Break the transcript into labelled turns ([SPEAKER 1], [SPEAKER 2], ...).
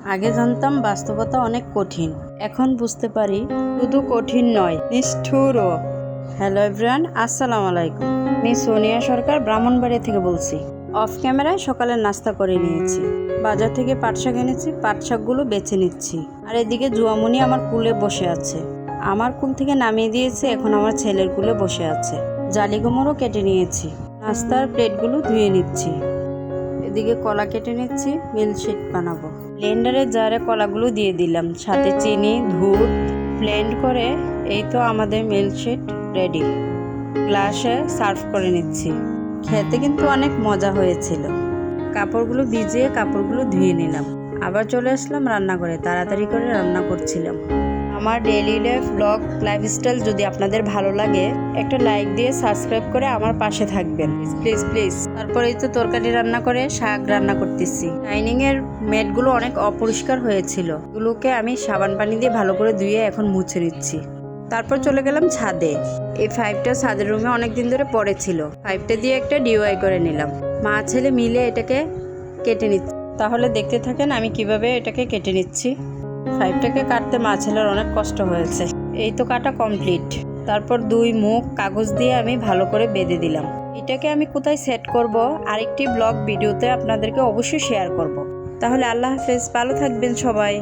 [SPEAKER 1] আগে জানতাম বাস্তবতা অনেক কঠিন, এখন বুঝতে পারি শুধু কঠিন নয়, নিষ্ঠুরও। হ্যালো এভরিওয়ান, আসসালামু আলাইকুম। আমি সোনিয়া সরকার ব্রাহ্মণবাড়িয়া থেকে বলছি। অফ ক্যামেরায় সকালে নাস্তা করে নিয়েছি, বাজার থেকে পাট শাক এনেছি, পাট শাকগুলো বেছে নিচ্ছি। আর এদিকে জুয়ামনি আমার কুলে বসে আছে, আমার কুল থেকে নামিয়ে দিয়েছে, এখন আমার ছেলের কুলে বসে আছে। জালি কুমড়ো কেটে নিয়েছি, নাস্তার প্লেটগুলো ধুয়ে নিচ্ছি। এদিকে কলা কেটে নিচ্ছি, মিল্কশেক বানাবো। ব্লেন্ডারে জারে কলাগুলো দিয়ে দিলাম, সাথে চিনি, দুধ ব্লেন্ড করে এই তো আমাদের মিল্কশেক রেডি। গ্লাসে সার্ভ করে নিচ্ছি। খেতে কিন্তু অনেক মজা হয়েছিল। কাপড়গুলো ভিজিয়ে কাপড়গুলো ধুয়ে নিলাম, আবার চলে আসলাম রান্নাঘরে, তাড়াতাড়ি করে রান্না করছিলাম। আমার ডেইলি লাইফ ব্লগ লাইফস্টাইল যদি আপনাদের ভালো লাগে, একটা লাইক দিয়ে সাবস্ক্রাইব করে আমার পাশে থাকবেন প্লিজ প্লিজ। তারপরেই তো তরকারি রান্না করে শাক রান্না করতেছি। ডাইনিং এর ম্যাটগুলো অনেক অপরিষ্কার হয়েছিল, এগুলোকে আমি সাবান পানি দিয়ে ভালো করে ধুয়ে এখন মুছে নিচ্ছি। তারপর চলে গেলাম ছাদে। এই পাইপটা ছাদের রুমে অনেকদিন ধরে পড়েছিল, পাইপটা দিয়ে একটা ডিওয়াই করে নিলাম। মা ছেলে মিলে এটাকে কেটে নিচ্ছি। তাহলে দেখতে থাকেন আমি কিভাবে এটাকে কেটে নিচ্ছি। পাইপটাকে কাটতে মা ছেলের অনেক কষ্ট হয়েছে। এই তো কাটা কমপ্লিট। তারপর দুই মুখ কাগজ দিয়ে আমি ভালো করে বেঁধে দিলাম। এটাকে আমি কোথায় সেট করব আরেকটি ব্লগ ভিডিওতে আপনাদেরকে অবশ্যই শেয়ার করব। তাহলে আল্লাহ হাফেজ, ভালো থাকবেন সবাই।